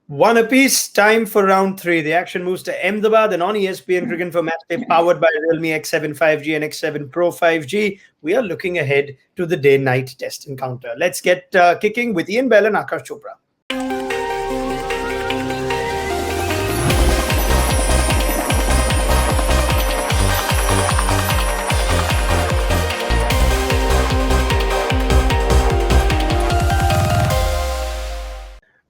One apiece, time for round three. The action moves to Ahmedabad and on ESPN Cricinfo matchday powered by Realme X7 5G and X7 Pro 5G. We are looking ahead to the day-night test encounter. Let's get kicking with Ian Bell and Aakash Chopra.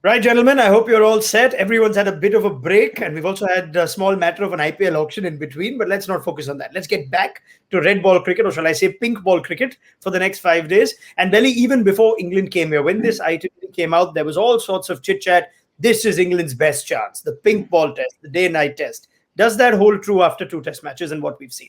Right, gentlemen, I hope you're all set. Everyone's had a bit of a break, and we've also had a small matter of an IPL auction in between, but let's not focus on that. Let's get back to red ball cricket, or shall I say pink ball cricket, for the next 5 days. And Belly, even before England came here, when this itinerary came out, there was all sorts of chit-chat. This is England's best chance, the pink ball test, the day-night test. Does that hold true after 2 test matches and what we've seen?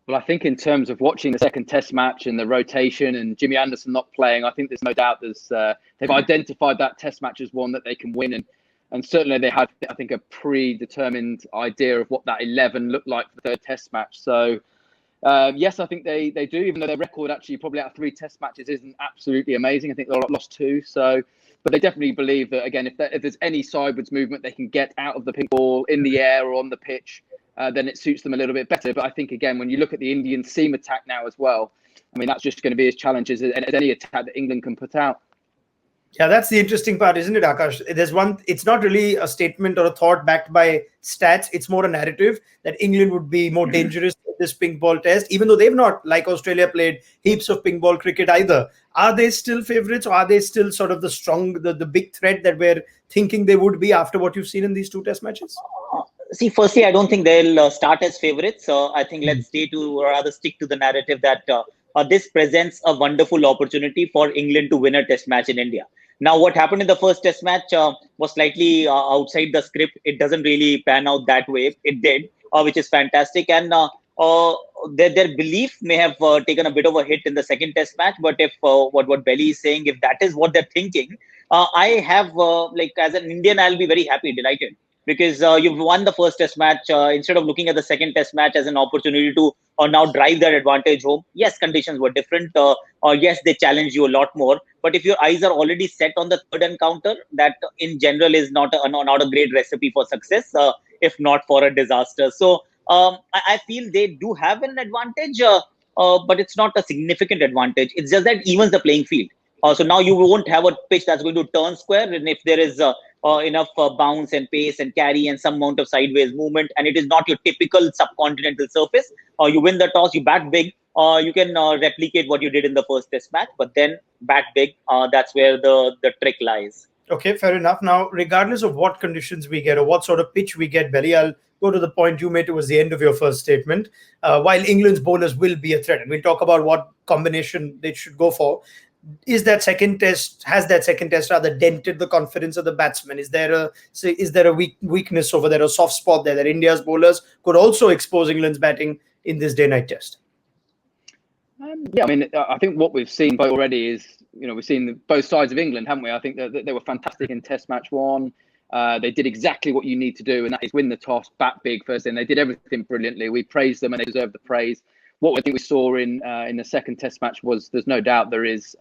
Well, I think in terms of watching the second test match and the rotation and Jimmy Anderson not playing, I think there's no doubt they've identified that test match as one that they can win. And certainly they had, I think, a predetermined idea of what that 11 looked like for the third test match. So, yes, I think they do, even though their record actually probably out of 3 test matches isn't absolutely amazing. I think they've lost 2. So, but they definitely believe that, again, if there's any sideways movement they can get out of the pink ball in the air or on the pitch, then it suits them a little bit better. But I think, again, when you look at the Indian seam attack now as well, I mean, that's just going to be as challenging as any attack that England can put out. Yeah, that's the interesting part, isn't it, Aakash? It's not really a statement or a thought backed by stats. It's more a narrative that England would be more dangerous in this pink ball test, even though they've not, like Australia, played heaps of pink ball cricket either. Are they still favourites, or are they still sort of the big threat that we're thinking they would be after what you've seen in these 2 test matches? See, firstly, I don't think they'll start as favourites. I think let's stick to the narrative that this presents a wonderful opportunity for England to win a test match in India. Now, what happened in the first test match was slightly outside the script. It doesn't really pan out that way. It did, which is fantastic. And their belief may have taken a bit of a hit in the second test match. But if what Belly is saying, if that is what they're thinking, I have, as an Indian, I'll be very happy, delighted. Because you've won the first test match, instead of looking at the second test match as an opportunity to now drive that advantage home. Yes, conditions were different. Yes, they challenged you a lot more. But if your eyes are already set on the third encounter, that in general is not a great recipe for success, if not for a disaster. So I feel they do have an advantage, but it's not a significant advantage. It's just that evens the playing field. So now you won't have a pitch that's going to turn square, and if there is enough bounce and pace and carry and some amount of sideways movement, and it is not your typical subcontinental surface, you win the toss, you bat big, you can replicate what you did in the first test match, but then bat big, that's where the trick lies. Okay, fair enough. Now, regardless of what conditions we get or what sort of pitch we get, Belly, I'll go to the point you made towards the end of your first statement. While England's bowlers will be a threat, and we'll talk about what combination they should go for, has that second test rather dented the confidence of the batsmen? Is there a weakness over there, a soft spot there that India's bowlers could also expose England's batting in this day-night test? Yeah, I mean, I think what we've seen already is, we've seen both sides of England, haven't we? I think that they were fantastic in Test Match 1. They did exactly what you need to do, and that is win the toss, bat big first, and they did everything brilliantly. We praised them, and they deserve the praise. What I think we saw in the second test match was, there's no doubt there is,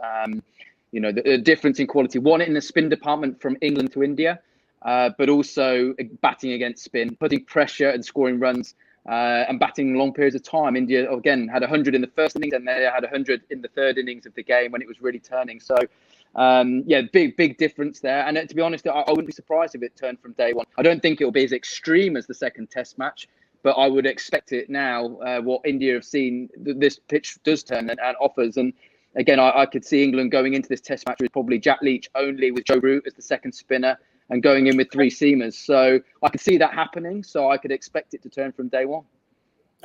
the difference in quality. One, in the spin department from England to India, but also batting against spin, putting pressure and scoring runs, and batting long periods of time. India, again, had 100 in the first innings, and they had 100 in the third innings of the game when it was really turning. So, big difference there. And to be honest, I wouldn't be surprised if it turned from day one. I don't think it'll be as extreme as the second test match, but I would expect it now, what India have seen, this pitch does turn and offers. And again, I could see England going into this test match with probably Jack Leach only, with Joe Root as the second spinner, and going in with 3 seamers. So I could see that happening. So I could expect it to turn from day one.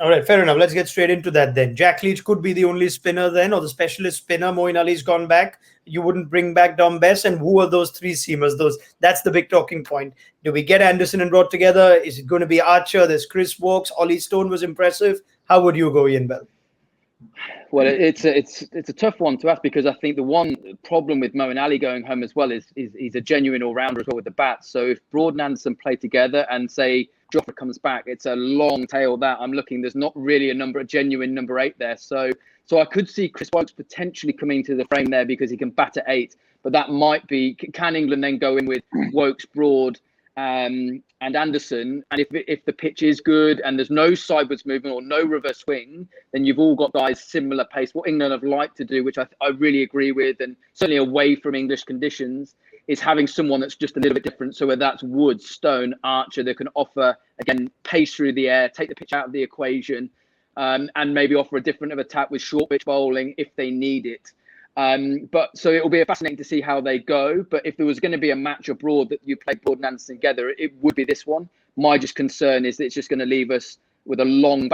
All right, fair enough. Let's get straight into that then. Jack Leach could be the only spinner then, or the specialist spinner. Moeen Ali's gone back. You wouldn't bring back Dom Bess. And who are those 3 seamers? That's the big talking point. Do we get Anderson and Rod together? Is it going to be Archer? There's Chris Woakes. Ollie Stone was impressive. How would you go, Ian Bell? Well, it's a tough one to ask, because I think the one problem with Moeen Ali going home as well is he's a genuine all-rounder as well with the bat. So if Broad and Anderson play together and say Jofra comes back, it's a long tail that I'm looking. There's not really a genuine number 8 there. So So I could see Chris Woakes potentially coming to the frame there because he can bat at 8. But that might be, can England then go in with Woakes, Broad, and Anderson? And if the pitch is good and there's no sideways movement or no reverse swing, then you've all got guys similar pace. What England have liked to do, which I really agree with, and certainly away from English conditions, is having someone that's just a little bit different. So whether that's Wood, Stone, Archer, that can offer, again, pace through the air, take the pitch out of the equation, and maybe offer a different of attack with short pitch bowling if they need it. But so it will be fascinating to see how they go. But if there was going to be a match abroad that you play Broad and Anderson together, it would be this one. My just concern is that it's just going to leave us with a long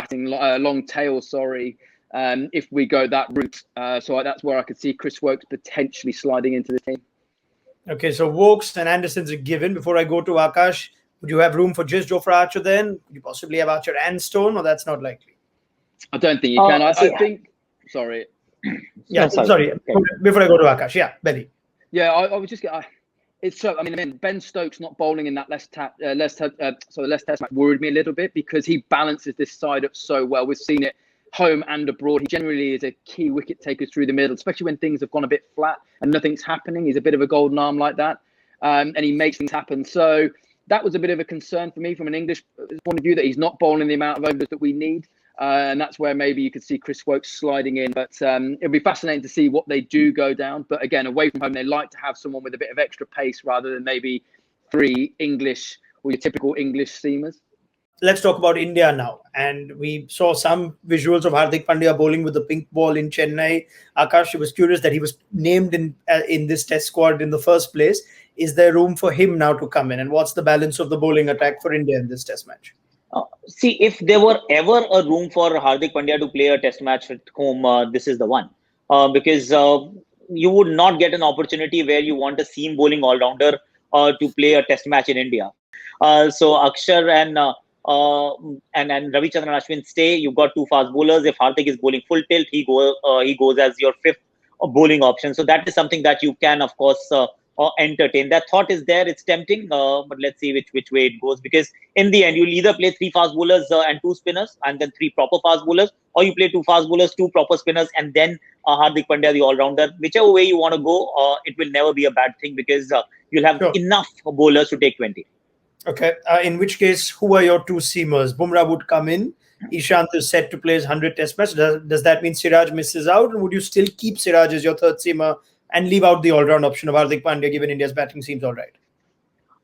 tail. If we go that route, so that's where I could see Chris Woakes potentially sliding into the team. Okay, so Woakes and Anderson's a given. Before I go to Aakash, would you have room for just Jofra Archer then? Could you possibly have Archer and Stone, or that's not likely? I don't think you can. I think. Sorry. Yeah, sorry. Okay. Before I go to Aakash, yeah, Benny. Yeah, I was just. It's so. I mean, Ben Stokes not bowling in that last test match worried me a little bit because he balances this side up so well. We've seen it home and abroad. He generally is a key wicket taker through the middle, especially when things have gone a bit flat and nothing's happening. He's a bit of a golden arm like that, and he makes things happen. So that was a bit of a concern for me from an English point of view, that he's not bowling the amount of overs that we need. And that's where maybe you could see Chris Woakes sliding in. But it'll be fascinating to see what they do go down. But again, away from home, they like to have someone with a bit of extra pace rather than maybe 3 English or your typical English seamers. Let's talk about India now. And we saw some visuals of Hardik Pandya bowling with the pink ball in Chennai. Aakash was curious that he was named in this test squad in the first place. Is there room for him now to come in? And what's the balance of the bowling attack for India in this test match? See, if there were ever a room for Hardik Pandya to play a test match at home, this is the one. Because you would not get an opportunity where you want a seam bowling all-rounder to play a test match in India. So Akshar and Ravichandran Ashwin stay. You've got 2 fast bowlers. If Hardik is bowling full tilt, he goes as your 5th bowling option. So that is something that you can, of course, entertain. That thought is there. It's tempting, but let's see which way it goes. Because in the end, you'll either play 3 fast bowlers and 2 spinners, and then 3 proper fast bowlers, or you play 2 fast bowlers, 2 proper spinners, and then Hardik Pandya, the all-rounder. Whichever way you want to go, it will never be a bad thing because you'll have enough bowlers to take 20. Okay. In which case, who are your 2 seamers? Bumrah would come in. Ishant is set to play his 100 test match. Does that mean Siraj misses out? Or would you still keep Siraj as your 3rd seamer and leave out the all-round option of Hardik Pandya, given India's batting seems all right?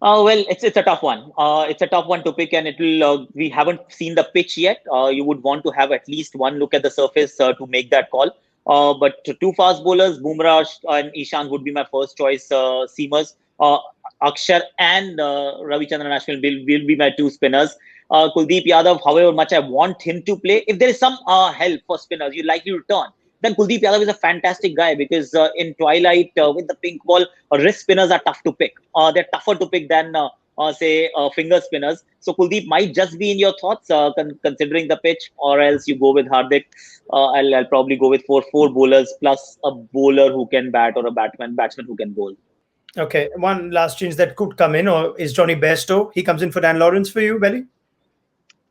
Well, it's a tough one. It's a tough one to pick, and it will. We haven't seen the pitch yet. You would want to have at least one look at the surface to make that call. But 2 fast bowlers, Bumrah and Ishant, would be my first choice seamers. Akshar and Ravichandran Ashwin will be my 2 spinners. Kuldeep Yadav, however much I want him to play, if there is some help for spinners, you'd likely return. Then Kuldeep Yadav is a fantastic guy because in twilight with the pink ball, wrist spinners are tough to pick. They're tougher to pick than say finger spinners. So Kuldeep might just be in your thoughts considering the pitch, or else you go with Hardik. I'll probably go with 4 bowlers plus a bowler who can bat or a batsman who can bowl. Okay, one last change that could come in, or is Johnny Bairstow? He comes in for Dan Lawrence for you, Belly?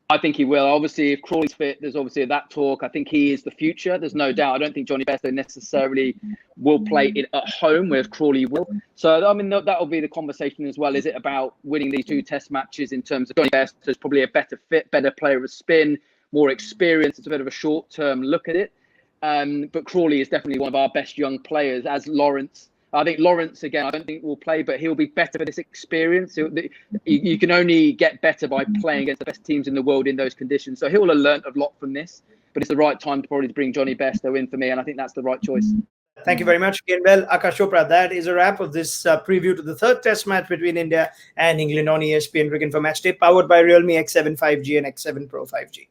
I think he will. Obviously, if Crawley's fit, there's obviously that talk. I think he is the future. There's no doubt. I don't think Johnny Bairstow necessarily will play it at home, whereas Crawley will. So, I mean, that will be the conversation as well. Is it about winning these 2 test matches in terms of Johnny Bairstow is probably a better fit, better player of spin, more experience. It's a bit of a short-term look at it. But Crawley is definitely one of our best young players, as Lawrence. I think Lawrence, again, I don't think will play, but he'll be better for this experience. You can only get better by playing against the best teams in the world in those conditions. So he'll have learnt a lot from this, but it's the right time to probably bring Johnny Bairstow in for me, and I think that's the right choice. Thank you very much again, Bell. Aakash Chopra, that is a wrap of this preview to the 3rd test match between India and England on ESPN Cricinfo Matchday, powered by Realme X7 5G and X7 Pro 5G.